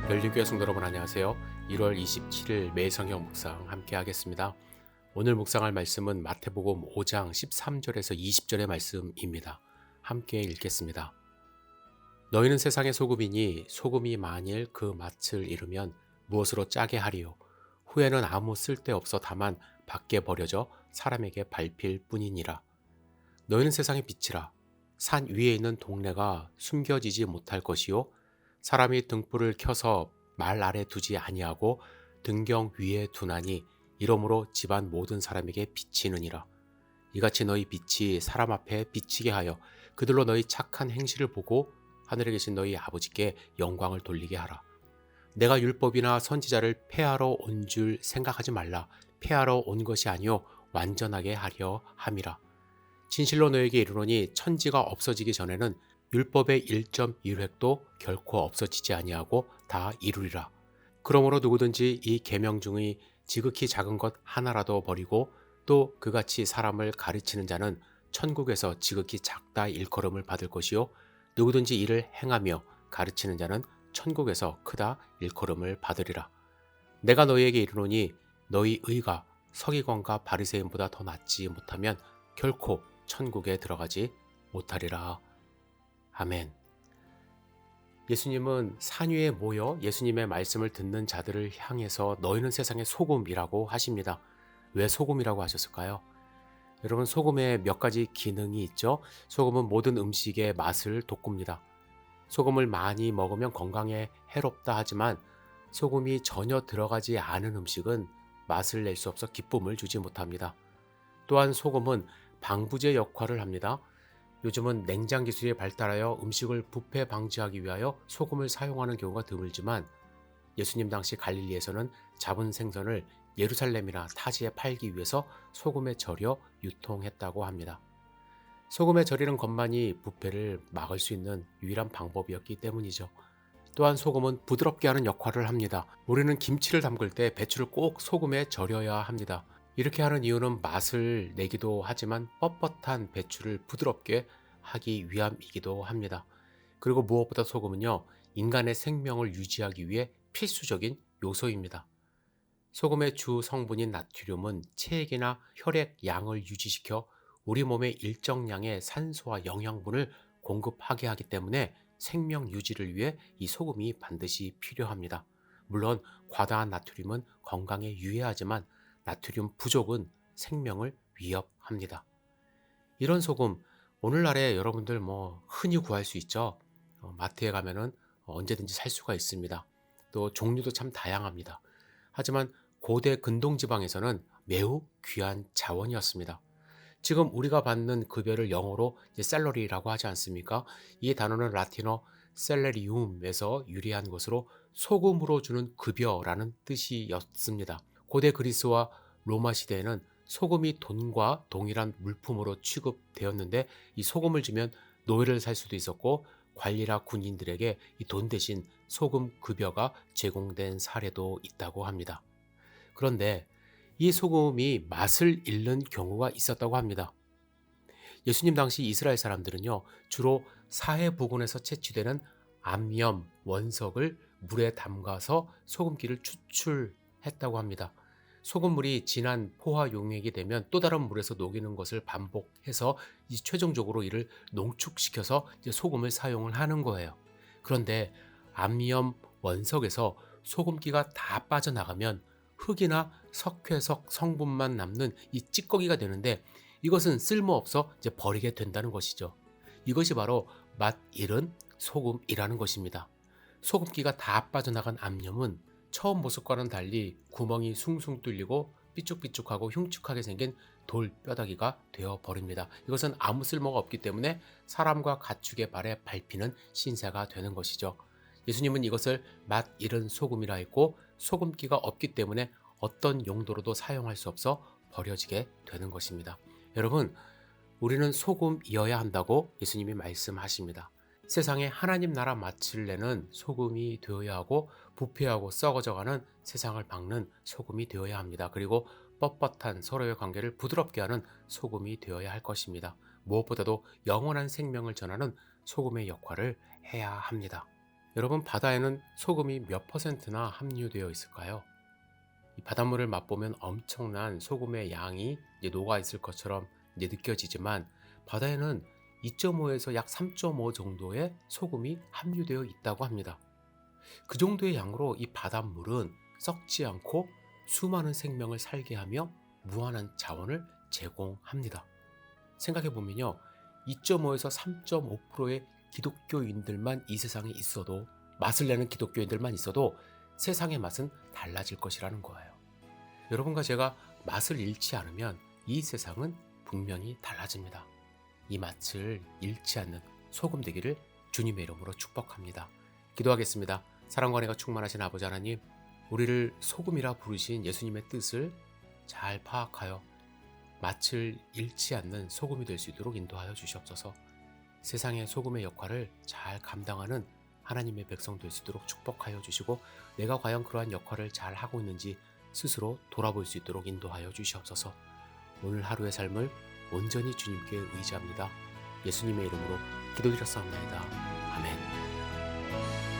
별리교회 성도 여러분 안녕하세요. 1월 27일 매성경 묵상 함께 하겠습니다. 오늘 묵상할 말씀은 마태복음 5장 13절에서 20절의 말씀입니다. 함께 읽겠습니다. 너희는 세상의 소금이니 소금이 만일 그 맛을 잃으면 무엇으로 짜게 하리요? 후에는 아무 쓸데없어 다만 밖에 버려져 사람에게 밟힐 뿐이니라. 너희는 세상의 빛이라. 산 위에 있는 동네가 숨겨지지 못할 것이요 사람이 등불을 켜서 말 아래 두지 아니하고 등경 위에 두나니 이러므로 집안 모든 사람에게 비치느니라. 이같이 너희 빛이 사람 앞에 비치게 하여 그들로 너희 착한 행실을 보고 하늘에 계신 너희 아버지께 영광을 돌리게 하라. 내가 율법이나 선지자를 폐하러 온 줄 생각하지 말라. 폐하러 온 것이 아니요 완전하게 하려 함이라. 진실로 너에게 이르노니 천지가 없어지기 전에는 율법의 1.1획도 결코 없어지지 아니하고 다 이루리라. 그러므로 누구든지 이 계명 중의 지극히 작은 것 하나라도 버리고 또 그같이 사람을 가르치는 자는 천국에서 지극히 작다 일컬음을 받을 것이요 누구든지 이를 행하며 가르치는 자는 천국에서 크다 일컬음을 받으리라. 내가 너희에게 이르노니 너희 의가 서기관과 바리새인보다 더 낫지 못하면 결코 천국에 들어가지 못하리라. 아멘. 예수님은 산 위에 모여 예수님의 말씀을 듣는 자들을 향해서 너희는 세상의 소금이라고 하십니다. 왜 소금이라고 하셨을까요? 여러분, 소금에 몇 가지 기능이 있죠. 소금은 모든 음식의 맛을 돋굽니다. 소금을 많이 먹으면 건강에 해롭다 하지만 소금이 전혀 들어가지 않은 음식은 맛을 낼 수 없어 기쁨을 주지 못합니다. 또한 소금은 방부제 역할을 합니다. 요즘은 냉장 기술이 발달하여 음식을 부패 방지하기 위하여 소금을 사용하는 경우가 드물지만 예수님 당시 갈릴리에서는 잡은 생선을 예루살렘이나 타지에 팔기 위해서 소금에 절여 유통했다고 합니다. 소금에 절이는 것만이 부패를 막을 수 있는 유일한 방법이었기 때문이죠. 또한 소금은 부드럽게 하는 역할을 합니다. 우리는 김치를 담글 때 배추를 꼭 소금에 절여야 합니다. 이렇게 하는 이유는 맛을 내기도 하지만 뻣뻣한 배추를 부드럽게 하기 위함이기도 합니다. 그리고 무엇보다 소금은요, 인간의 생명을 유지하기 위해 필수적인 요소입니다. 소금의 주 성분인 나트륨은 체액이나 혈액 양을 유지시켜 우리 몸에 일정량의 산소와 영양분을 공급하게 하기 때문에 생명 유지를 위해 이 소금이 반드시 필요합니다. 물론 과다한 나트륨은 건강에 유해하지만 나트륨 부족은 생명을 위협합니다. 이런 소금 오늘날에 여러분들 흔히 구할 수 있죠. 마트에 가면은 언제든지 살 수가 있습니다. 또 종류도 참 다양합니다. 하지만 고대 근동 지방에서는 매우 귀한 자원이었습니다. 지금 우리가 받는 급여를 영어로 셀러리라고 하지 않습니까? 이 단어는 라틴어 셀레리움에서 유래한 것으로 소금으로 주는 급여라는 뜻이었습니다. 고대 그리스와 로마 시대에는 소금이 돈과 동일한 물품으로 취급되었는데 이 소금을 주면 노예를 살 수도 있었고 관리라 군인들에게 이 돈 대신 소금 급여가 제공된 사례도 있다고 합니다. 그런데 이 소금이 맛을 잃는 경우가 있었다고 합니다. 예수님 당시 이스라엘 사람들은요, 주로 사해 부근에서 채취되는 암염, 원석을 물에 담가서 소금기를 추출했다고 합니다. 소금물이 진한 포화 용액이 되면 또 다른 물에서 녹이는 것을 반복해서 최종적으로 이를 농축시켜서 소금을 사용을 하는 거예요. 그런데 암염 원석에서 소금기가 다 빠져나가면 흙이나 석회석 성분만 남는 이 찌꺼기가 되는데 이것은 쓸모없어 버리게 된다는 것이죠. 이것이 바로 맛 잃은 소금이라는 것입니다. 소금기가 다 빠져나간 암염은 처음 모습과는 달리 구멍이 숭숭 뚫리고 삐쭉삐쭉하고 흉측하게 생긴 돌 뼈다귀가 되어 버립니다. 이것은 아무 쓸모가 없기 때문에 사람과 가축의 발에 밟히는 신세가 되는 것이죠. 예수님은 이것을 맛 잃은 소금이라 했고 소금기가 없기 때문에 어떤 용도로도 사용할 수 없어 버려지게 되는 것입니다. 여러분, 우리는 소금이어야 한다고 예수님이 말씀하십니다. 세상에 하나님 나라 맛을 내는 소금이 되어야 하고 부패하고 썩어져가는 세상을 막는 소금이 되어야 합니다. 그리고 뻣뻣한 서로의 관계를 부드럽게 하는 소금이 되어야 할 것입니다. 무엇보다도 영원한 생명을 전하는 소금의 역할을 해야 합니다. 여러분, 바다에는 소금이 몇 퍼센트나 함유되어 있을까요? 이 바닷물을 맛보면 엄청난 소금의 양이 이제 녹아 있을 것처럼 이제 느껴지지만, 바다에는 2.5에서 약 3.5 정도의 소금이 함유되어 있다고 합니다. 그 정도의 양으로 이 바닷물은 썩지 않고 수많은 생명을 살게 하며 무한한 자원을 제공합니다. 생각해 보면요, 2.5에서 3.5%의 기독교인들만 이 세상에 있어도, 맛을 내는 기독교인들만 있어도 세상의 맛은 달라질 것이라는 거예요. 여러분과 제가 맛을 잃지 않으면 이 세상은 분명히 달라집니다. 이 맛을 잃지 않는 소금 되기를 주님의 이름으로 축복합니다. 기도하겠습니다. 사랑과 은혜가 충만하신 아버지 하나님, 우리를 소금이라 부르신 예수님의 뜻을 잘 파악하여 맛을 잃지 않는 소금이 될 수 있도록 인도하여 주시옵소서. 세상의 소금의 역할을 잘 감당하는 하나님의 백성 될 수 있도록 축복하여 주시고, 내가 과연 그러한 역할을 잘 하고 있는지 스스로 돌아볼 수 있도록 인도하여 주시옵소서. 오늘 하루의 삶을 온전히 주님께 의지합니다. 예수님의 이름으로 기도드렸사옵나이다. 아멘.